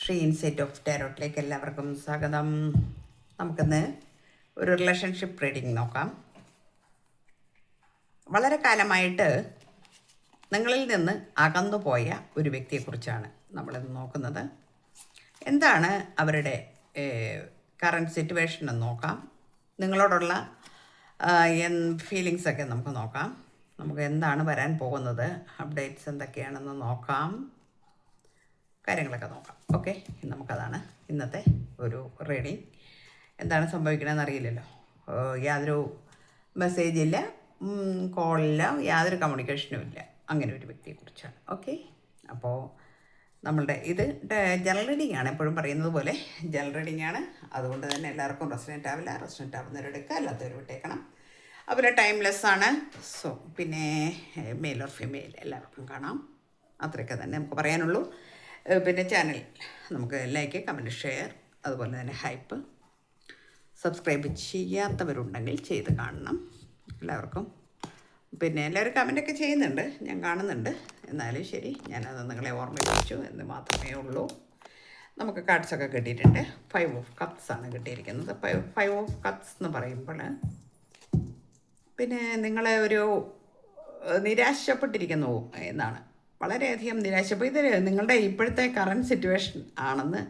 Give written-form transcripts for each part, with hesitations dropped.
Shri insight of ടാരോട്ടിലേക്ക് എല്ലാവർക്കും സ്വാഗതം. നമുക്കിന്ന് ഒരു റിലേഷൻഷിപ്പ് റീഡിംഗ് നോക്കാം. വളരെ കാലമായിട്ട് നിങ്ങളിൽ നിന്ന് അകന്നുപോയ ഒരു വ്യക്തിയെക്കുറിച്ചാണ് നമ്മളിന്ന് നോക്കുന്നത്. എന്താണ് അവരുടെ കറൻറ്റ് സിറ്റുവേഷൻ എന്ന് നോക്കാം. നിങ്ങളോടുള്ള ഫീലിങ്സൊക്കെ നമുക്ക് നോക്കാം. നമുക്ക് എന്താണ് വരാൻ പോകുന്നത്, അപ്ഡേറ്റ്സ് എന്തൊക്കെയാണെന്ന് നോക്കാം, കാര്യങ്ങളൊക്കെ നോക്കാം. ഓക്കെ, നമുക്കതാണ് ഇന്നത്തെ ഒരു റീഡിങ്. എന്താണ് സംഭവിക്കണമെന്ന് അറിയില്ലല്ലോ. യാതൊരു മെസ്സേജില്ല, കോളില്ല, യാതൊരു കമ്മ്യൂണിക്കേഷനും ഇല്ല. അങ്ങനെ ഒരു വ്യക്തിയെക്കുറിച്ചാണ്. ഓക്കെ, അപ്പോൾ നമ്മളുടെ ഇത് ജനറൽ റീഡിംഗ് ആണ്. എപ്പോഴും പറയുന്നത് പോലെ ജനറൽ റീഡിംഗ് ആണ്. അതുകൊണ്ട് തന്നെ എല്ലാവർക്കും റെസിഡൻറ്റ് ആവില്ല. റെസിഡൻറ്റ് ആവുന്നവരെടുക്കുക, അല്ലാത്തവർ വിട്ടേക്കണം. അതുപോലെ ടൈംലെസ് ആണ്. സോ പിന്നെ മെയിൽ ഓർ ഫീമെയിൽ എല്ലാവർക്കും കാണാം. അത്രയൊക്കെ തന്നെ നമുക്ക് പറയാനുള്ളൂ. പിന്നെ ചാനൽ നമുക്ക് ലൈക്ക്, കമൻറ്റ്, ഷെയർ, അതുപോലെ തന്നെ ഹൈപ്പ്. സബ്സ്ക്രൈബ് ചെയ്യാത്തവരുണ്ടെങ്കിൽ ചെയ്ത് കാണണം. എല്ലാവർക്കും പിന്നെ എല്ലാവരും കമൻറ്റൊക്കെ ചെയ്യുന്നുണ്ട്, ഞാൻ കാണുന്നുണ്ട്. എന്നാലും ശരി, ഞാനത് നിങ്ങളെ ഓർമ്മിപ്പിച്ചു എന്ന് മാത്രമേ ഉള്ളൂ. നമുക്ക് കാർഡ്സൊക്കെ കിട്ടിയിട്ടുണ്ട്. 5 ഓഫ് കപ്സ് ആണ് കിട്ടിയിരിക്കുന്നത്. 5 ഓഫ് കപ്സ് എന്ന് പറയുമ്പോൾ പിന്നെ നിങ്ങളെ ഒരു നിരാശപ്പെട്ടിരിക്കുന്നു എന്നാണ്. വളരെയധികം നിരാശപ്പോൾ ഇത് നിങ്ങളുടെ ഇപ്പോഴത്തെ കറൻറ്റ് സിറ്റുവേഷൻ ആണെന്ന്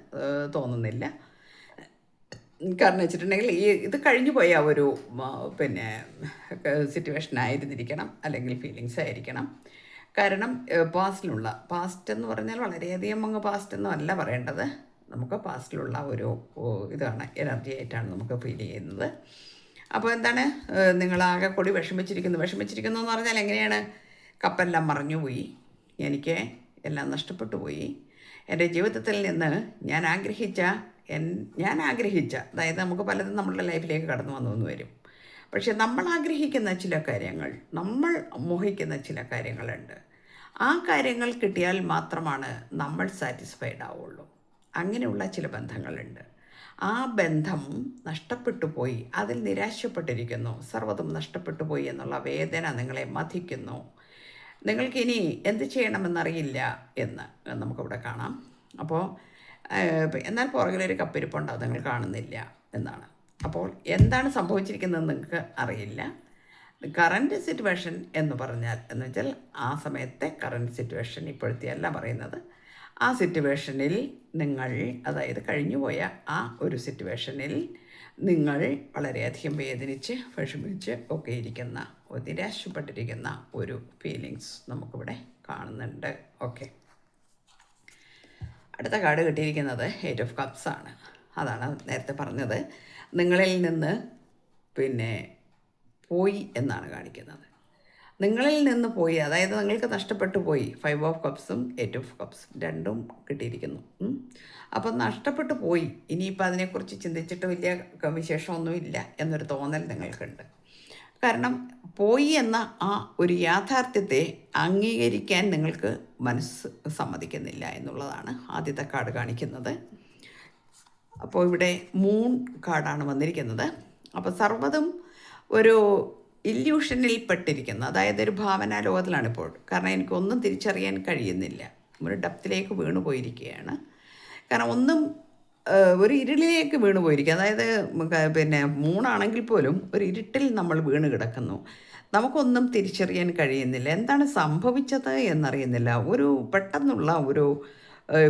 തോന്നുന്നില്ല. കാരണം വെച്ചിട്ടുണ്ടെങ്കിൽ ഇത് കഴിഞ്ഞു പോയ ഒരു പിന്നെ സിറ്റുവേഷൻ ആയിരുന്നിരിക്കണം, അല്ലെങ്കിൽ ഫീലിങ്സ് ആയിരിക്കണം. കാരണം പാസ്റ്റ് എന്ന് പറഞ്ഞാൽ വളരെയധികം പാസ്റ്റൊന്നും അല്ല പറയേണ്ടത്. നമുക്ക് പാസ്റ്റിലുള്ള ഒരു ഇതാണ്, എനർജി ആയിട്ടാണ് നമുക്ക് ഫീൽ ചെയ്യുന്നത്. അപ്പോൾ എന്താണ്, നിങ്ങളാകെ കൂടി വിഷമിച്ചിരിക്കുന്നു എന്ന് പറഞ്ഞാൽ എങ്ങനെയാണ്? കപ്പെല്ലാം മറിഞ്ഞുപോയി, എനിക്ക് എല്ലാം നഷ്ടപ്പെട്ടു പോയി. എൻ്റെ ജീവിതത്തിൽ നിന്ന് ഞാൻ ആഗ്രഹിച്ച അതായത് നമുക്ക് പലതും നമ്മളുടെ ലൈഫിലേക്ക് കടന്നു വന്നു വരും. പക്ഷെ നമ്മൾ ആഗ്രഹിക്കുന്ന ചില കാര്യങ്ങൾ, നമ്മൾ മോഹിക്കുന്ന ചില കാര്യങ്ങളുണ്ട്. ആ കാര്യങ്ങൾ കിട്ടിയാൽ മാത്രമാണ് നമ്മൾ സാറ്റിസ്ഫൈഡ് ആവുള്ളൂ. അങ്ങനെയുള്ള ചില ബന്ധങ്ങളുണ്ട്. ആ ബന്ധം നഷ്ടപ്പെട്ടു പോയി, അതിൽ നിരാശപ്പെട്ടിരിക്കുന്നു, സർവ്വതും നഷ്ടപ്പെട്ടു പോയി എന്നുള്ള വേദന നിങ്ങളെ മഥിക്കുന്നു. നിങ്ങൾക്കിനി എന്ത് ചെയ്യണമെന്നറിയില്ല എന്ന് നമുക്കിവിടെ കാണാം. അപ്പോൾ എന്നാൽ പുറകിലൊരു കപ്പിരിപ്പുണ്ടാവും, നിങ്ങൾ കാണുന്നില്ല എന്നാണ്. അപ്പോൾ എന്താണ് സംഭവിച്ചിരിക്കുന്നതെന്ന് നിങ്ങൾക്ക് അറിയില്ല. കറൻറ്റ് സിറ്റുവേഷൻ എന്ന് പറഞ്ഞാൽ എന്ന് വെച്ചാൽ ആ സമയത്തെ കറൻറ്റ് സിറ്റുവേഷൻ, ഇപ്പോഴത്തെ അല്ല പറയുന്നത്. ആ സിറ്റുവേഷനിൽ നിങ്ങൾ, അതായത് കഴിഞ്ഞുപോയ ആ ഒരു സിറ്റുവേഷനിൽ നിങ്ങൾ വളരെയധികം വേദനിച്ച് വിഷമിച്ച് ഒക്കെ ഇരിക്കുന്ന, നിരാശപ്പെട്ടിരിക്കുന്ന ഒരു ഫീലിങ്സ് നമുക്കിവിടെ കാണുന്നുണ്ട്. ഓക്കെ, അടുത്ത കാർഡ് കിട്ടിയിരിക്കുന്നത് 8 ഓഫ് കപ്സ് ആണ്. അതാണ് നേരത്തെ പറഞ്ഞത്, നിങ്ങളിൽ നിന്ന് പിന്നെ പോയി എന്നാണ് കാണിക്കുന്നത്. നിങ്ങളിൽ നിന്ന് പോയി, അതായത് നിങ്ങൾക്ക് നഷ്ടപ്പെട്ടു പോയി. 5 ഓഫ് കപ്സും 8 ഓഫ് കപ്സ് രണ്ടും കിട്ടിയിരിക്കുന്നു. അപ്പം നഷ്ടപ്പെട്ടു പോയി, ഇനിയിപ്പോൾ അതിനെക്കുറിച്ച് ചിന്തിച്ചിട്ട് വലിയ വിശേഷമൊന്നുമില്ല എന്നൊരു തോന്നൽ നിങ്ങൾക്കുണ്ട്. കാരണം പോയി എന്ന ആ ഒരു യാഥാർത്ഥ്യത്തെ അംഗീകരിക്കാൻ നിങ്ങൾക്ക് മനസ്സ് സമ്മതിക്കുന്നില്ല എന്നുള്ളതാണ് ആദ്യത്തെ കാർഡ് കാണിക്കുന്നത്. അപ്പോൾ ഇവിടെ മൂൺ കാർഡാണ് വന്നിരിക്കുന്നത്. അപ്പോൾ സർവ്വതും ഒരു ഇല്യൂഷനിൽ പെട്ടിരിക്കുന്നു, അതായത് ഒരു ഭാവനാ ലോകത്തിലാണിപ്പോൾ. കാരണം എനിക്കൊന്നും തിരിച്ചറിയാൻ കഴിയുന്നില്ല, ഒരു ഡെപ്തിലേക്ക് വീണു പോയിരിക്കുകയാണ്. കാരണം ഒന്നും ഒരു ഇരുളിലേക്ക് വീണു പോയിരിക്കുക. അതായത് പിന്നെ മൂണാണെങ്കിൽ പോലും ഒരു ഇരുട്ടിൽ നമ്മൾ വീണ് കിടക്കുന്നു. നമുക്കൊന്നും തിരിച്ചറിയാൻ കഴിയുന്നില്ല, എന്താണ് സംഭവിച്ചത് എന്നറിയുന്നില്ല. ഒരു പെട്ടെന്നുള്ള ഒരു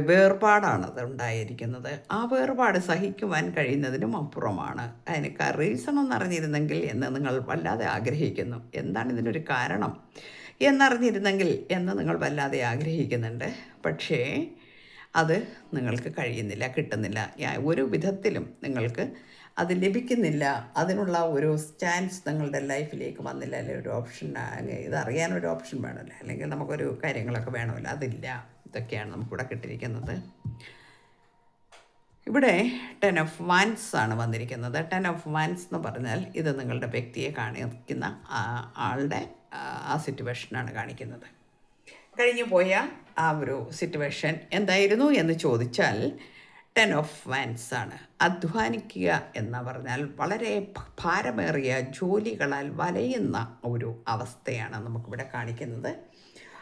വേർപാടാണത് ഉണ്ടായിരിക്കുന്നത്. ആ വേർപാട് സഹിക്കുവാൻ കഴിയുന്നതിനും അപ്പുറമാണ്. അതിന് റീസൺ ഒന്നറിഞ്ഞിരുന്നെങ്കിൽ എന്ന് നിങ്ങൾ വല്ലാതെ ആഗ്രഹിക്കുന്നു. എന്താണ് ഇതിനൊരു കാരണം എന്നറിഞ്ഞിരുന്നെങ്കിൽ എന്ന് നിങ്ങൾ വല്ലാതെ ആഗ്രഹിക്കുന്നുണ്ട്. പക്ഷേ അത് നിങ്ങൾക്ക് കഴിയുന്നില്ല, കിട്ടുന്നില്ല. ഒരു വിധത്തിലും നിങ്ങൾക്ക് അത് ലഭിക്കുന്നില്ല. അതിനുള്ള ഒരു ചാൻസ് നിങ്ങളുടെ ലൈഫിലേക്ക് വന്നില്ല. അല്ലെങ്കിൽ ഒരു ഓപ്ഷൻ, ഇതറിയാനൊരു ഓപ്ഷൻ വേണമല്ലോ, അല്ലെങ്കിൽ നമുക്കൊരു കാര്യങ്ങളൊക്കെ വേണമല്ലോ, അതില്ല. ഇതൊക്കെയാണ് നമുക്കിവിടെ കിട്ടിയിരിക്കുന്നത്. ഇവിടെ 10 ഓഫ് വാൻസ് ആണ് വന്നിരിക്കുന്നത്. 10 ഓഫ് വാൻസ് എന്ന് പറഞ്ഞാൽ ഇത് നിങ്ങളുടെ വ്യക്തിയെ കാണിക്കുന്ന ആളുടെ ആ സിറ്റുവേഷനാണ് കാണിക്കുന്നത്. കഴിഞ്ഞു പോയ ആ ഒരു സിറ്റുവേഷൻ എന്തായിരുന്നു എന്ന് ചോദിച്ചാൽ 10 ഓഫ് വാൻസ് ആണ്. അധ്വാനിക്കുക എന്ന് പറഞ്ഞാൽ വളരെ ഭാരമേറിയ ജോലികളാൽ വലയുന്ന ഒരു അവസ്ഥയാണ് നമുക്കിവിടെ കാണിക്കുന്നത്.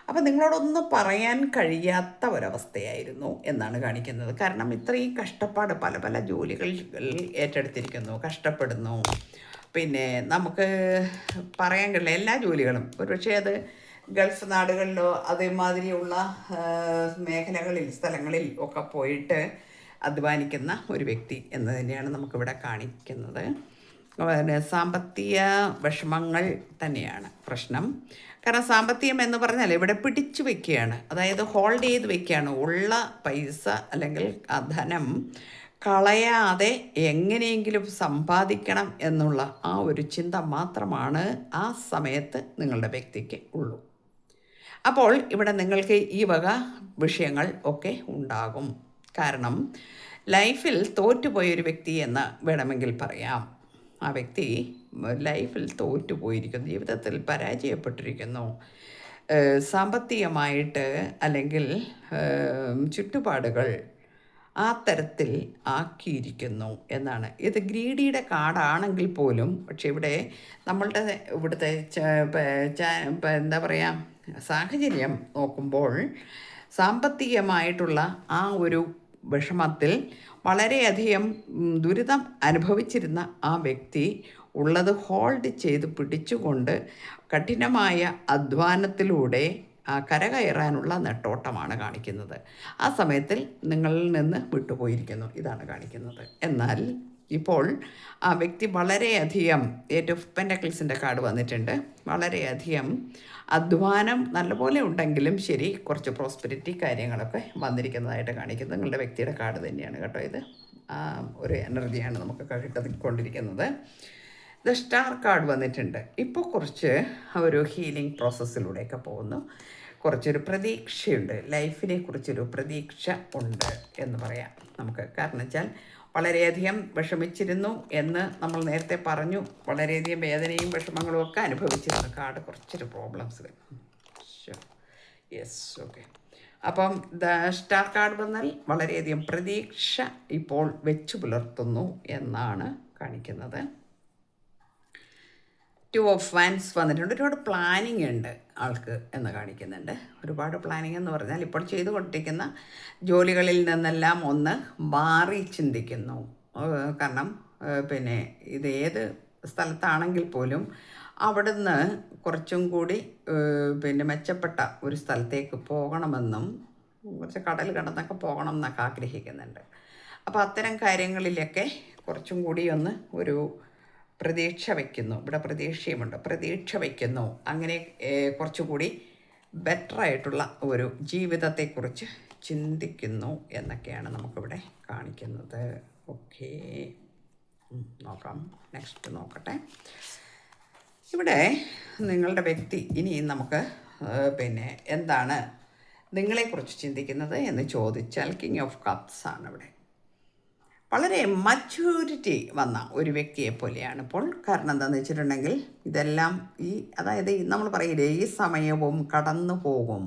അപ്പം നിങ്ങളോടൊന്നും പറയാൻ കഴിയാത്ത ഒരവസ്ഥയായിരുന്നു എന്നാണ് കാണിക്കുന്നത്. കാരണം ഇത്രയും കഷ്ടപ്പാട് പല പല ജോലികൾ ഏറ്റെടുത്തിരിക്കുന്നു, കഷ്ടപ്പെടുന്നു. പിന്നെ നമുക്ക് പറയാൻ കഴിയില്ല എല്ലാ ജോലികളും. ഒരുപക്ഷെ അത് ഗൾഫ് നാടുകളിലോ അതേമാതിരിയുള്ള മേഖലകളിൽ സ്ഥലങ്ങളിൽ ഒക്കെ പോയിട്ട് അധ്വാനിക്കുന്ന ഒരു വ്യക്തി എന്ന് തന്നെയാണ് നമുക്കിവിടെ കാണിക്കുന്നത്. പിന്നെ സാമ്പത്തിക വിഷമങ്ങൾ തന്നെയാണ് പ്രശ്നം. കാരണം സാമ്പത്തികം എന്ന് പറഞ്ഞാൽ ഇവിടെ പിടിച്ചു വെക്കുകയാണ്, അതായത് ഹോൾഡ് ചെയ്ത് വെക്കുകയാണ്. ഉള്ള പൈസ അല്ലെങ്കിൽ ആ ധനം കളയാതെ എങ്ങനെയെങ്കിലും സമ്പാദിക്കണം എന്നുള്ള ആ ഒരു ചിന്ത മാത്രമാണ് ആ സമയത്ത് നിങ്ങളുടെ വ്യക്തിക്ക് ഉള്ളൂ. അപ്പോൾ ഇവിടെ നിങ്ങൾക്ക് ഈ വക വിഷയങ്ങൾ ഒക്കെ ഉണ്ടാകും. കാരണം ലൈഫിൽ തോറ്റുപോയൊരു വ്യക്തി എന്ന് വേണമെങ്കിൽ പറയാം. ആ വ്യക്തി ലൈഫിൽ തോറ്റുപോയിരിക്കുന്നു, ജീവിതത്തിൽ പരാജയപ്പെട്ടിരിക്കുന്നു, സാമ്പത്തികമായിട്ട് അല്ലെങ്കിൽ ചുറ്റുപാടുകൾ ആ തരത്തിൽ ആക്കിയിരിക്കുന്നു എന്നാണ്. ഇത് ഗ്രീഡിയുടെ കാർഡാണെങ്കിൽ പോലും, പക്ഷെ ഇവിടെ നമ്മളുടെ ഇവിടുത്തെ എന്താ പറയുക സാഹചര്യം നോക്കുമ്പോൾ സാമ്പത്തികമായിട്ടുള്ള ആ ഒരു വിഷമത്തിൽ വളരെയധികം ദുരിതം അനുഭവിച്ചിരുന്ന ആ വ്യക്തി ഉള്ളത് ഹോൾഡ് ചെയ്ത് പിടിച്ചുകൊണ്ട് കഠിനമായ അധ്വാനത്തിലൂടെ കരകയറാനുള്ള നെട്ടോട്ടമാണ് കാണിക്കുന്നത്. ആ സമയത്തിൽ നിങ്ങളിൽ നിന്ന് വിട്ടുപോയിരിക്കുന്നു, ഇതാണ് കാണിക്കുന്നത്. എന്നാൽ ഇപ്പോൾ ആ വ്യക്തി വളരെയധികം എയ്റ്റ് ഓഫ് പെൻറ്റക്കിൾസിൻ്റെ കാർഡ് വന്നിട്ടുണ്ട്. വളരെയധികം അധ്വാനം നല്ലപോലെ ഉണ്ടെങ്കിലും ശരി, കുറച്ച് പ്രോസ്പെരിറ്റി കാര്യങ്ങളൊക്കെ വന്നിരിക്കുന്നതായിട്ട് കാണിക്കുന്നത് നിങ്ങളുടെ വ്യക്തിയുടെ കാർഡ് തന്നെയാണ് കേട്ടോ. ഇത് ഒരു എനർജിയാണ് നമുക്ക് കിട്ടിക്കൊണ്ടിരിക്കുന്നത്. ദ സ്റ്റാർ കാർഡ് വന്നിട്ടുണ്ട്. ഇപ്പോൾ കുറച്ച് ഒരു ഹീലിംഗ് പ്രോസസ്സിലൂടെയൊക്കെ പോകുന്നു. കുറച്ചൊരു പ്രതീക്ഷയുണ്ട്, ലൈഫിനെ കുറിച്ചൊരു പ്രതീക്ഷ ഉണ്ട് എന്ന് പറയാം നമുക്ക്. കാരണം വെച്ചാൽ വളരെയധികം വിഷമിച്ചിരുന്നു എന്ന് നമ്മൾ നേരത്തെ പറഞ്ഞു. വളരെയധികം വേദനയും വിഷമങ്ങളും ഒക്കെ അനുഭവിച്ചിരുന്നു. കാർഡ് കുറച്ചൊരു പ്രോബ്ലംസ്. Yes, okay. അപ്പം ദ സ്റ്റാർ കാർഡ് വന്നാൽ വളരെയധികം പ്രതീക്ഷ ഇപ്പോൾ വെച്ചു പുലർത്തുന്നു എന്നാണ് കാണിക്കുന്നത്. ടു ഓഫ് വാൻസ് വന്നിട്ടുണ്ട്. ഒരുപാട് പ്ലാനിങ് ഉണ്ട് ആൾക്ക് എന്ന് കാണിക്കുന്നുണ്ട്. ഒരുപാട് പ്ലാനിങ് എന്ന് പറഞ്ഞാൽ ഇപ്പോൾ ചെയ്തുകൊണ്ടിരിക്കുന്ന ജോലികളിൽ നിന്നെല്ലാം ഒന്ന് മാറി ചിന്തിക്കുന്നു. കാരണം പിന്നെ ഇത് ഏത് സ്ഥലത്താണെങ്കിൽ പോലും അവിടുന്ന് കുറച്ചും കൂടി പിന്നെ മെച്ചപ്പെട്ട ഒരു സ്ഥലത്തേക്ക് പോകണമെന്നും കുറച്ച് കടൽ കടന്നൊക്കെ പോകണം എന്നൊക്കെ ആഗ്രഹിക്കുന്നുണ്ട്. അപ്പോൾ അത്തരം കാര്യങ്ങളിലൊക്കെ കുറച്ചും കൂടി ഒന്ന് ഒരു പ്രതീക്ഷ വയ്ക്കുന്നു. ഇവിടെ പ്രതീക്ഷയുമുണ്ട്, പ്രതീക്ഷ വയ്ക്കുന്നു. അങ്ങനെ കുറച്ചുകൂടി ബെറ്ററായിട്ടുള്ള ഒരു ജീവിതത്തെക്കുറിച്ച് ചിന്തിക്കുന്നു എന്നൊക്കെയാണ് നമുക്കിവിടെ കാണിക്കുന്നത്. ഓക്കെ, നോക്കാം. നെക്സ്റ്റ് നോക്കട്ടെ. ഇവിടെ നിങ്ങളുടെ വ്യക്തി ഇനി നമുക്ക് പിന്നെ എന്താണ് നിങ്ങളെക്കുറിച്ച് ചിന്തിക്കുന്നത് എന്ന് ചോദിച്ചാൽ കിങ് ഓഫ് കപ്സ് ആണ് ഇവിടെ. വളരെ മച്യൂരിറ്റി വന്ന ഒരു വ്യക്തിയെ പോലെയാണ് ഇപ്പോൾ. കാരണം എന്താണെന്ന് വെച്ചിട്ടുണ്ടെങ്കിൽ ഇതെല്ലാം അതായത് നമ്മൾ പറയില്ലേ, ഈ സമയവും കടന്നു പോകും.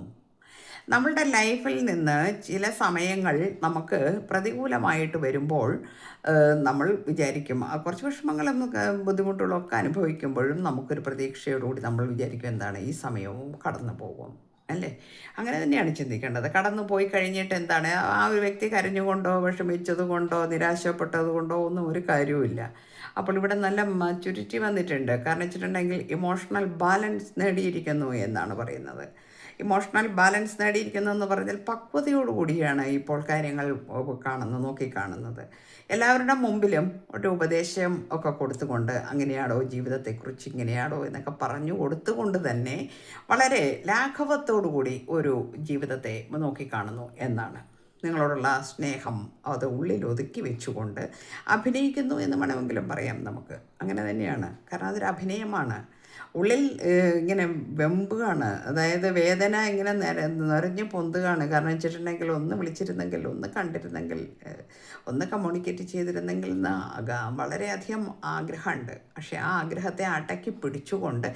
നമ്മളുടെ ലൈഫിൽ നിന്ന് ചില സമയങ്ങൾ നമുക്ക് പ്രതികൂലമായിട്ട് വരുമ്പോൾ നമ്മൾ വിചാരിക്കും, കുറച്ച് വിഷമങ്ങളും ബുദ്ധിമുട്ടുകളൊക്കെ അനുഭവിക്കുമ്പോഴും നമുക്കൊരു പ്രതീക്ഷയോടുകൂടി നമ്മൾ വിചാരിക്കും എന്താണ്, ഈ സമയവും കടന്നു പോകും അല്ലേ? അങ്ങനെ തന്നെയാണ് ചിന്തിക്കേണ്ടത്. കടന്നു പോയി കഴിഞ്ഞിട്ട് എന്താണ്, ആ ഒരു വ്യക്തി കരഞ്ഞുകൊണ്ടോ വിഷമിച്ചത് കൊണ്ടോ നിരാശപ്പെട്ടത് കൊണ്ടോ ഒന്നും ഒരു കാര്യവുമില്ല. അപ്പോൾ ഇവിടെ നല്ല മച്യൂരിറ്റി വന്നിട്ടുണ്ട്. കാരണം വെച്ചിട്ടുണ്ടെങ്കിൽ ഇമോഷണൽ ബാലൻസ് നേടിയിരിക്കുന്നു എന്നാണ് പറയുന്നത്. ഇമോഷണൽ ബാലൻസ് നേടിയിരിക്കുന്നു എന്ന് പറഞ്ഞാൽ പക്വതയോടുകൂടിയാണ് ഇപ്പോൾ കാര്യങ്ങൾ നോക്കിക്കാണുന്നത്. എല്ലാവരുടെ മുമ്പിലും ഒരു ഉപദേശം ഒക്കെ കൊടുത്തുകൊണ്ട് അങ്ങനെയാണോ ജീവിതത്തെക്കുറിച്ച്, ഇങ്ങനെയാണോ എന്നൊക്കെ പറഞ്ഞു കൊടുത്തുകൊണ്ട് തന്നെ വളരെ ലാഘവത്തോടുകൂടി ഒരു ജീവിതത്തെ നോക്കിക്കാണുന്നു എന്നാണ്. നിങ്ങളോടുള്ള സ്നേഹം അത് ഉള്ളിൽ ഒതുക്കി വെച്ചുകൊണ്ട് അഭിനയിക്കുന്നു എന്ന് വേണമെങ്കിലും പറയാം നമുക്ക്. അങ്ങനെ തന്നെയാണ്. കാരണം അതൊരു അഭിനയമാണ്. ഉള്ളിൽ ഇങ്ങനെ വെമ്പുകയാണ്, അതായത് വേദന ഇങ്ങനെ നിറഞ്ഞ് പൊന്തുകയാണ്. കാരണം വെച്ചിട്ടുണ്ടെങ്കിൽ ഒന്ന് വിളിച്ചിരുന്നെങ്കിൽ, ഒന്ന് കണ്ടിരുന്നെങ്കിൽ, ഒന്ന് കമ്മ്യൂണിക്കേറ്റ് ചെയ്തിരുന്നെങ്കിൽ എന്ന് വളരെയധികം ആഗ്രഹമുണ്ട്. പക്ഷേ ആ ആഗ്രഹത്തെ അടക്കി പിടിച്ചുകൊണ്ട്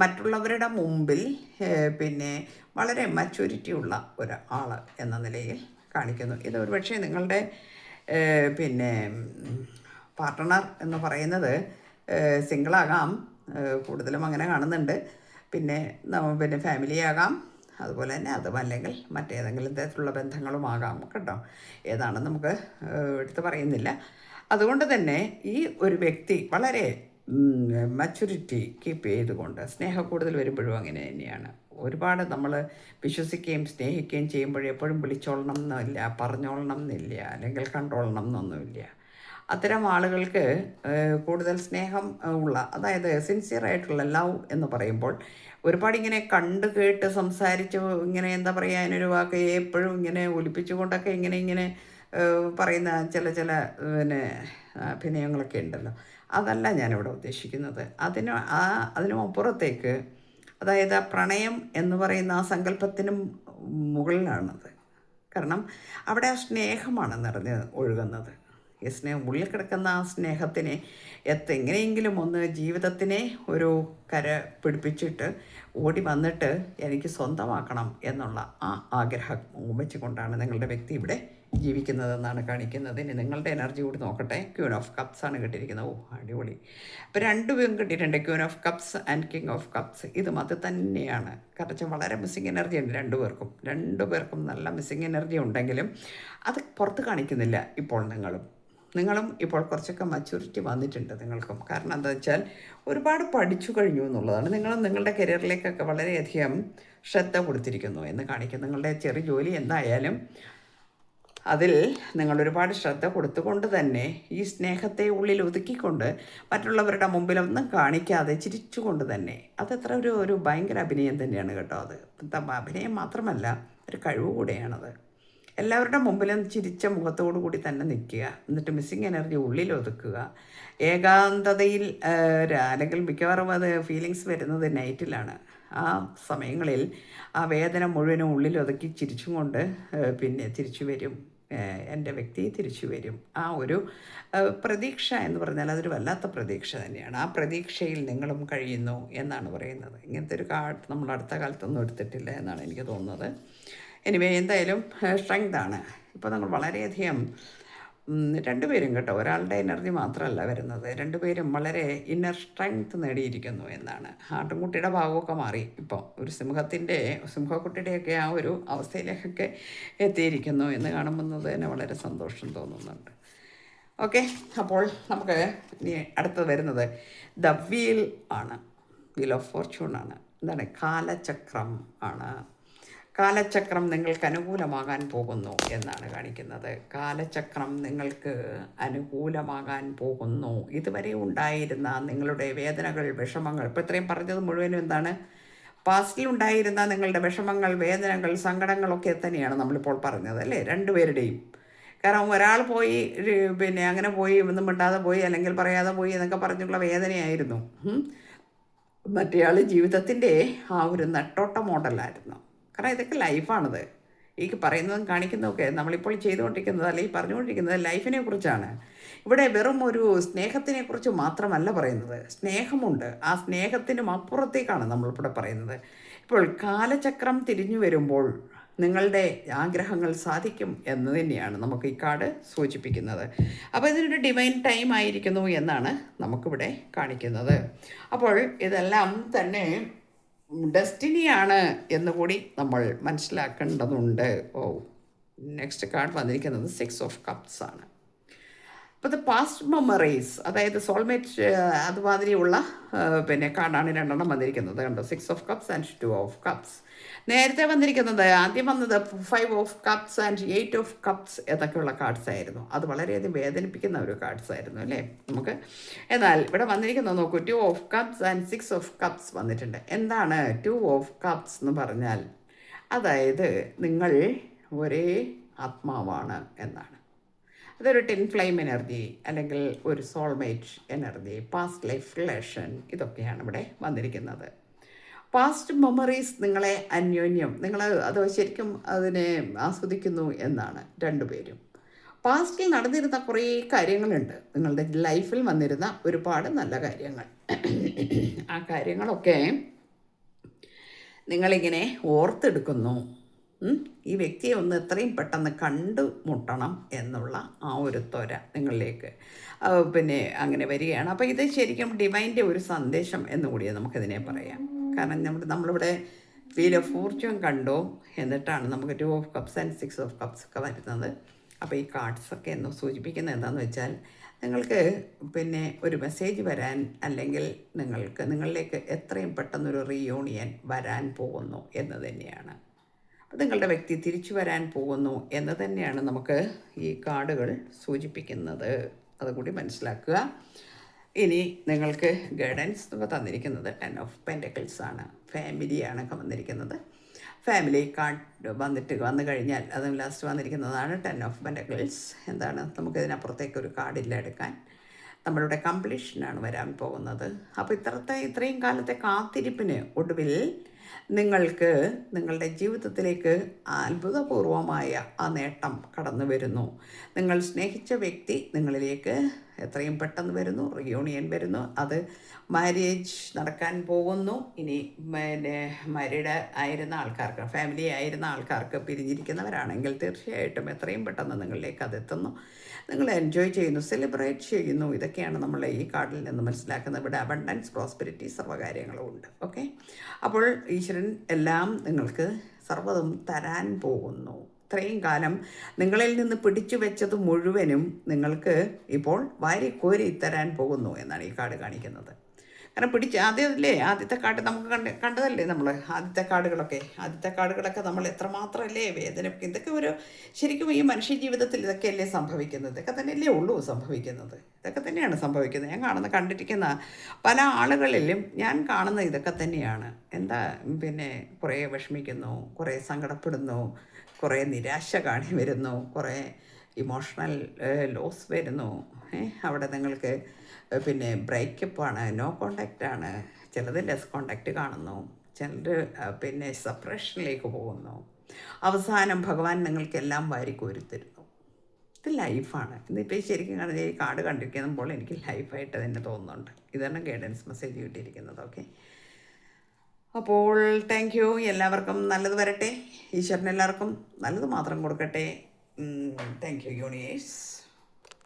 മറ്റുള്ളവരുടെ മുമ്പിൽ പിന്നെ വളരെ മച്യൂരിറ്റി ഉള്ള ഒരാൾ എന്ന നിലയിൽ കാണിക്കുന്നു. ഇത് ഒരുപക്ഷെ നിങ്ങളുടെ പിന്നെ പാർട്ട്ണർ എന്ന് പറയുന്നത് സിംഗിളാകാം, കൂടുതലും അങ്ങനെ കാണുന്നുണ്ട്. പിന്നെ ഫാമിലി ആകാം, അതുപോലെ തന്നെ അതും അല്ലെങ്കിൽ മറ്റേതെങ്കിലും തരത്തിലുള്ള ബന്ധങ്ങളുമാകാം കേട്ടോ. ഏതാണെന്ന് നമുക്ക് എടുത്ത് പറയുന്നില്ല. അതുകൊണ്ട് തന്നെ ഈ ഒരു വ്യക്തി വളരെ മച്യൂരിറ്റി കീപ്പ് ചെയ്തുകൊണ്ട് സ്നേഹക്കൂടുതൽ വരുമ്പോഴും അങ്ങനെ തന്നെയാണ്. ഒരുപാട് നമ്മൾ വിശ്വസിക്കുകയും സ്നേഹിക്കുകയും ചെയ്യുമ്പോഴെപ്പോഴും വിളിച്ചോളണം എന്നില്ല, പറഞ്ഞോളണം എന്നില്ല, അല്ലെങ്കിൽ കണ്ടോളണം എന്നൊന്നുമില്ല. അത്തരം ആളുകൾക്ക് കൂടുതൽ സ്നേഹം ഉള്ള, അതായത് സിൻസിയറായിട്ടുള്ള ലവ് എന്ന് പറയുമ്പോൾ ഒരുപാട് ഇങ്ങനെ കണ്ട് കേട്ട് സംസാരിച്ച് ഇങ്ങനെ എന്താ പറയുക, അതിനൊരു വാക്ക് എപ്പോഴും ഇങ്ങനെ ഒലിപ്പിച്ചുകൊണ്ടൊക്കെ ഇങ്ങനെ പറയുന്ന ചില പിന്നെ അഭിനയങ്ങളൊക്കെ ഉണ്ടല്ലോ. അതല്ല ഞാനിവിടെ ഉദ്ദേശിക്കുന്നത്. അതിനും അപ്പുറത്തേക്ക്, അതായത് ആ പ്രണയം എന്ന് പറയുന്ന ആ സങ്കല്പത്തിനും മുകളിലാണത്. കാരണം അവിടെ ആ സ്നേഹമാണ് നിറഞ്ഞ് ഒഴുകുന്നത്. ഈ സ്നേഹം, ഉള്ളിൽ കിടക്കുന്ന ആ സ്നേഹത്തിനെ എങ്ങനെയെങ്കിലും ഒന്ന് ജീവിതത്തിനെ ഒരു കര പിടിപ്പിച്ചിട്ട് ഓടി വന്നിട്ട് എനിക്ക് സ്വന്തമാക്കണം എന്നുള്ള ആ ആഗ്രഹം വെച്ചുകൊണ്ടാണ് നിങ്ങളുടെ വ്യക്തി ഇവിടെ ജീവിക്കുന്നതെന്നാണ് കാണിക്കുന്നത്. ഇനി നിങ്ങളുടെ എനർജി കൂടി നോക്കട്ടെ. ക്യൂൻ ഓഫ് കപ്സ് ആണ് കിട്ടിയിരിക്കുന്നത്. ഓ, അടിപൊളി. അപ്പോൾ രണ്ടുപേരും കിട്ടിയിട്ടുണ്ട്, queen of cups and king of cups. ഇതും അത് തന്നെയാണ്. കാരണം വളരെ മിസ്സിങ് എനർജി ഉണ്ട് രണ്ടുപേർക്കും നല്ല മിസ്സിങ് എനർജി ഉണ്ടെങ്കിലും അത് പുറത്ത് കാണിക്കുന്നില്ല. ഇപ്പോൾ നിങ്ങളും ഇപ്പോൾ കുറച്ചൊക്കെ മച്യൂരിറ്റി വന്നിട്ടുണ്ട് നിങ്ങൾക്കും. കാരണം എന്താ വെച്ചാൽ ഒരുപാട് പഠിച്ചു കഴിഞ്ഞു എന്നുള്ളതാണ്. നിങ്ങളുടെ കരിയറിലേക്കൊക്കെ വളരെയധികം ശ്രദ്ധ കൊടുത്തിരിക്കുന്നു എന്ന് കാണിക്കും. നിങ്ങളുടെ ചെറിയ ജോലി എന്തായാലും അതിൽ നിങ്ങൾ ഒരുപാട് ശ്രദ്ധ കൊടുത്തുകൊണ്ട് തന്നെ ഈ സ്നേഹത്തെ ഉള്ളിൽ ഒതുക്കിക്കൊണ്ട് മറ്റുള്ളവരുടെ മുമ്പിലൊന്നും കാണിക്കാതെ ചിരിച്ചുകൊണ്ട് തന്നെ, അതത്ര ഒരു ഭയങ്കര അഭിനയം തന്നെയാണ് കേട്ടോ. അത് അഭിനയം മാത്രമല്ല, ഒരു കഴിവ് കൂടെയാണത്. എല്ലാവരുടെ മുമ്പിലും ചിരിച്ച മുഖത്തോടു കൂടി തന്നെ നിൽക്കുക, എന്നിട്ട് മിസ്സിങ് എനർജി ഉള്ളിൽ ഒതുക്കുക. ഏകാന്തതയിൽ അല്ലെങ്കിൽ മിക്കവാറും അത് ഫീലിങ്സ് വരുന്നത് നൈറ്റിലാണ്. ആ സമയങ്ങളിൽ ആ വേദന മുഴുവനും ഉള്ളിൽ ഒതുക്കി ചിരിച്ചും കൊണ്ട് പിന്നെ തിരിച്ചു വരും, എൻ്റെ വ്യക്തി തിരിച്ചു വരും. ആ ഒരു പ്രതീക്ഷ എന്ന് പറഞ്ഞാൽ അതൊരു വല്ലാത്ത പ്രതീക്ഷ തന്നെയാണ്. ആ പ്രതീക്ഷയിൽ നിങ്ങളും കഴിയുന്നു എന്നാണ് പറയുന്നത്. ഇങ്ങനത്തെ ഒരു കാർഡ് നമ്മൾ അടുത്ത കാലത്തൊന്നും എടുത്തിട്ടില്ല എന്നാണ് എനിക്ക് തോന്നുന്നത്. എനിവേ, എന്തായാലും സ്ട്രെങ്താണ്. ഇപ്പോൾ നമ്മൾ വളരെയധികം രണ്ടുപേരും കേട്ടോ, ഒരാളുടെ എനർജി മാത്രമല്ല വരുന്നത്, രണ്ടുപേരും വളരെ സ്ട്രെങ്ത് നേടിയിരിക്കുന്നു എന്നാണ്. ആട്ടുംകുട്ടിയുടെ ഭാഗമൊക്കെ മാറി. ഇപ്പോൾ ഒരു സിംഹക്കുട്ടിയുടെയൊക്കെ ആ ഒരു അവസ്ഥയിലേക്കൊക്കെ എത്തിയിരിക്കുന്നു എന്ന് കാണുമ്പോൾ തന്നെ വളരെ സന്തോഷം തോന്നുന്നുണ്ട്. ഓക്കെ, അപ്പോൾ നമുക്ക് ഇനി അടുത്തത് വരുന്നത് ദ വീൽ ആണ്. വീൽ ഓഫ് ഫോർച്യൂൺ ആണ്. എന്താണ്? കാലചക്രം ആണ്. കാലചക്രം നിങ്ങൾക്ക് അനുകൂലമാകാൻ പോകുന്നു എന്നാണ് കാണിക്കുന്നത്. കാലചക്രം നിങ്ങൾക്ക് അനുകൂലമാകാൻ പോകുന്നു. ഇതുവരെ ഉണ്ടായിരുന്ന നിങ്ങളുടെ വേദനകൾ, വിഷമങ്ങൾ, ഇപ്പോൾ ഇത്രയും പറഞ്ഞത് മുഴുവനും എന്താണ്? പാസ്റ്റിലുണ്ടായിരുന്ന നിങ്ങളുടെ വിഷമങ്ങൾ, വേദനകൾ, സങ്കടങ്ങളൊക്കെ തന്നെയാണ് നമ്മളിപ്പോൾ പറഞ്ഞത് അല്ലേ, രണ്ടുപേരുടെയും. കാരണം ഒരാൾ പോയി പിന്നെ അങ്ങനെ പോയി, ഒന്നും മിണ്ടാതെ പോയി, അല്ലെങ്കിൽ പറയാതെ പോയി എന്നൊക്കെ പറഞ്ഞുള്ള വേദനയായിരുന്നു. മറ്റേയാൾ ജീവിതത്തിൻ്റെ ആ ഒരു നെട്ടോട്ട മോഡലായിരുന്നു. കാരണം ഇതൊക്കെ ലൈഫാണിത്. ഈ പറയുന്നതും കാണിക്കുന്നതൊക്കെ നമ്മളിപ്പോൾ ചെയ്തുകൊണ്ടിരിക്കുന്നത് അല്ലെങ്കിൽ പറഞ്ഞുകൊണ്ടിരിക്കുന്നത് ലൈഫിനെ കുറിച്ചാണ്. ഇവിടെ വെറും ഒരു സ്നേഹത്തിനെ കുറിച്ച് മാത്രമല്ല പറയുന്നത്. സ്നേഹമുണ്ട്, ആ സ്നേഹത്തിനും അപ്പുറത്തേക്കാണ് നമ്മളിവിടെ പറയുന്നത്. ഇപ്പോൾ കാലചക്രം തിരിഞ്ഞു വരുമ്പോൾ നിങ്ങളുടെ ആഗ്രഹങ്ങൾ സാധിക്കും എന്ന് തന്നെയാണ് നമുക്ക് ഈ കാർഡ് സൂചിപ്പിക്കുന്നത്. അപ്പോൾ ഇതിനൊരു ഡിവൈൻ ടൈം ആയിരിക്കുന്നു എന്നാണ് നമുക്കിവിടെ കാണിക്കുന്നത്. അപ്പോൾ ഇതെല്ലാം തന്നെ ഡെസ്റ്റിനിയാണ് എന്നുകൂടി നമ്മൾ മനസ്സിലാക്കേണ്ടതുണ്ട്. നെക്സ്റ്റ് കാർഡ് വന്നിരിക്കുന്നത് 6 ഓഫ് കപ്സ് ആണ്. അപ്പോൾ ദ പാസ്റ്റ് മെമ്മറീസ്, അതായത് സോൾമേറ്റ് അതുമാതിരിയുള്ള പിന്നെ കാർഡാണ് രണ്ടെണ്ണം വന്നിരിക്കുന്നത് കണ്ടോ. 6 of cups and 2 of cups. നേരത്തെ വന്നിരിക്കുന്നത്, ആദ്യം വന്നത് 5 of cups and 8 of cups എന്നൊക്കെയുള്ള കാർഡ്സ് ആയിരുന്നു. അത് വളരെയധികം വേദനിപ്പിക്കുന്ന ഒരു കാർഡ്സ് ആയിരുന്നു അല്ലേ നമുക്ക്. എന്നാൽ ഇവിടെ വന്നിരിക്കുന്നത് നോക്കൂ, 2 of cups and 6 of cups വന്നിട്ടുണ്ട്. എന്താണ് 2 ഓഫ് കപ്സ് എന്ന് പറഞ്ഞാൽ? അതായത് നിങ്ങൾ ഒരേ ആത്മാവാണ് എന്നാണ്. അതൊരു ടിൻ ഫ്ലെയിം എനർജി, അല്ലെങ്കിൽ ഒരു soulmate energy, past life relation, ഇതൊക്കെയാണ് ഇവിടെ വന്നിരിക്കുന്നത്. പാസ്റ്റ് മെമ്മറീസ് നിങ്ങളെ അന്യോന്യം, നിങ്ങൾ അത് ശരിക്കും അതിനെ ആസ്വദിക്കുന്നു എന്നാണ് രണ്ടുപേരും. പാസ്റ്റിൽ നടന്നിരുന്ന കുറേ കാര്യങ്ങളുണ്ട്, നിങ്ങളുടെ ലൈഫിൽ വന്നിരുന്ന ഒരുപാട് നല്ല കാര്യങ്ങൾ. ആ കാര്യങ്ങളൊക്കെ നിങ്ങളിങ്ങനെ ഓർത്തെടുക്കുന്നു. ഈ വ്യക്തിയെ ഒന്ന് എത്രയും പെട്ടെന്ന് കണ്ടുമുട്ടണം എന്നുള്ള ആ ഒരു ത്വര നിങ്ങളിലേക്ക് പിന്നെ അങ്ങനെ വരികയാണ്. അപ്പോൾ ഇത് ശരിക്കും ഡിവൈൻ്റെ ഒരു സന്ദേശം എന്നുകൂടിയാണ് നമുക്കിതിനെ പറയാം. കാരണം നമ്മളിവിടെ വീൽ ഓഫ് ഫോർച്യൂൺ കണ്ടു, എന്നിട്ടാണ് നമുക്ക് 2 of cups and 6 of cups ഒക്കെ വരുന്നത്. അപ്പോൾ ഈ കാർഡ്സൊക്കെ എന്ന് സൂചിപ്പിക്കുന്നത് എന്താണെന്ന് വെച്ചാൽ നിങ്ങൾക്ക് പിന്നെ ഒരു മെസ്സേജ് വരാൻ, അല്ലെങ്കിൽ നിങ്ങളിലേക്ക് എത്രയും പെട്ടെന്നൊരു റീയൂണിയൻ വരാൻ പോകുന്നു എന്ന് തന്നെയാണ്. അപ്പോൾ നിങ്ങളുടെ വ്യക്തി തിരിച്ചു വരാൻ പോകുന്നു എന്ന് തന്നെയാണ് നമുക്ക് ഈ കാർഡുകൾ സൂചിപ്പിക്കുന്നത്. അതുകൂടി മനസ്സിലാക്കുക. ഇനി നിങ്ങൾക്ക് ഗൈഡൻസ് എന്നൊക്കെ തന്നിരിക്കുന്നത് 10 ഓഫ് പെൻറ്റക്കിൾസ് ആണ്. ഫാമിലിയാണ് വന്നിരിക്കുന്നത്. ഫാമിലി കാർഡ് വന്നു കഴിഞ്ഞാൽ അതും ലാസ്റ്റ് വന്നിരിക്കുന്നതാണ് 10 ഓഫ് പെൻറ്റക്കിൾസ്. എന്താണ്, നമുക്കിതിനപ്പുറത്തേക്ക് ഒരു കാർഡില്ല എടുക്കാൻ. നമ്മളുടെ കംപ്ലീഷനാണ് വരാൻ പോകുന്നത്. അപ്പോൾ ഇത്രയും കാലത്തെ കാത്തിരിപ്പിന് ഒടുവിൽ നിങ്ങൾക്ക് നിങ്ങളുടെ ജീവിതത്തിലേക്ക് അത്ഭുതപൂർവമായ ആ നേട്ടം കടന്നു വരുന്നു. നിങ്ങൾ സ്നേഹിച്ച വ്യക്തി നിങ്ങളിലേക്ക് എത്രയും പെട്ടെന്ന് വരുന്നു, റിയൂണിയൻ വരുന്നു. അത് മാരേജ് നടക്കാൻ പോകുന്നു. ഇനി മാരീഡ് ആയിരുന്ന ആൾക്കാർക്ക്, ഫാമിലി ആയിരുന്ന ആൾക്കാർക്ക്, പിരിഞ്ഞിരിക്കുന്നവരാണെങ്കിൽ തീർച്ചയായിട്ടും എത്രയും പെട്ടെന്ന് നിങ്ങളിലേക്ക് അതെത്തുന്നു. നിങ്ങൾ എൻജോയ് ചെയ്യുന്നു, സെലിബ്രേറ്റ് ചെയ്യുന്നു. ഇതൊക്കെയാണ് നമ്മൾ ഈ കാർഡിൽ നിന്ന് മനസ്സിലാക്കുന്നത്. ഇവിടെ അബണ്ടൻസ്, പ്രോസ്പെരിറ്റി, സർവ്വകാര്യങ്ങളും ഉണ്ട്. ഓക്കെ, അപ്പോൾ ഈശ്വരൻ എല്ലാം നിങ്ങൾക്ക് സർവ്വതും തരാൻ പോകുന്നു. ഇത്രയും കാലം നിങ്ങളിൽ നിന്ന് പിടിച്ചു വെച്ചത് മുഴുവനും നിങ്ങൾക്ക് ഇപ്പോൾ വാരിക്കോരി തരാൻ പോകുന്നു എന്നാണ് ഈ കാർഡ് കാണിക്കുന്നത്. കാരണം ആദ്യത്തെ കാർഡ് നമുക്ക് കണ്ടതല്ലേ നമ്മൾ. ആദ്യത്തെ കാർഡുകളൊക്കെ നമ്മൾ എത്രമാത്രമല്ലേ വേദന. ഇതൊക്കെ ശരിക്കും ഈ മനുഷ്യ ജീവിതത്തിൽ ഇതൊക്കെയല്ലേ സംഭവിക്കുന്നത്. ഇതൊക്കെ തന്നെയല്ലേ ഉള്ളൂ സംഭവിക്കുന്നത്. ഇതൊക്കെ തന്നെയാണ് സംഭവിക്കുന്നത്. ഞാൻ കണ്ടിരിക്കുന്ന പല ആളുകളിലും ഞാൻ കാണുന്ന ഇതൊക്കെ തന്നെയാണ്. പിന്നെ കുറേ വിഷമിക്കുന്നു, കുറേ സങ്കടപ്പെടുന്നു, കുറേ നിരാശ വരുന്നു, കുറേ ഇമോഷണൽ ലോസ് വരുന്നു. അവിടെ നിങ്ങൾക്ക് പിന്നെ ബ്രേക്കപ്പാണ്, നോ കോണ്ടാക്റ്റാണ്, ചിലത് ലെസ് കോണ്ടാക്റ്റ് കാണുന്നു, ചിലർ പിന്നെ സെപ്പറേഷനിലേക്ക് പോകുന്നു. അവസാനം ഭഗവാൻ നിങ്ങൾക്കെല്ലാം വാരിക്കോരി തരുന്നു. ഇത് ലൈഫാണ്. ഇന്നിപ്പോൾ ശരിക്കും കാണുന്നത് ഈ കാർഡ് കണ്ടിരിക്കുമ്പോൾ എനിക്ക് ലൈഫായിട്ട് തന്നെ തോന്നുന്നുണ്ട്. ഇതാണ് ഗൈഡൻസ് മെസ്സേജ് കിട്ടിയിരിക്കുന്നത്. ഓക്കെ, അപ്പോൾ താങ്ക് യു. എല്ലാവർക്കും നല്ലത് വരട്ടെ. ഈശ്വരൻ എല്ലാവർക്കും നല്ലത് മാത്രം കൊടുക്കട്ടെ. Thank you universe.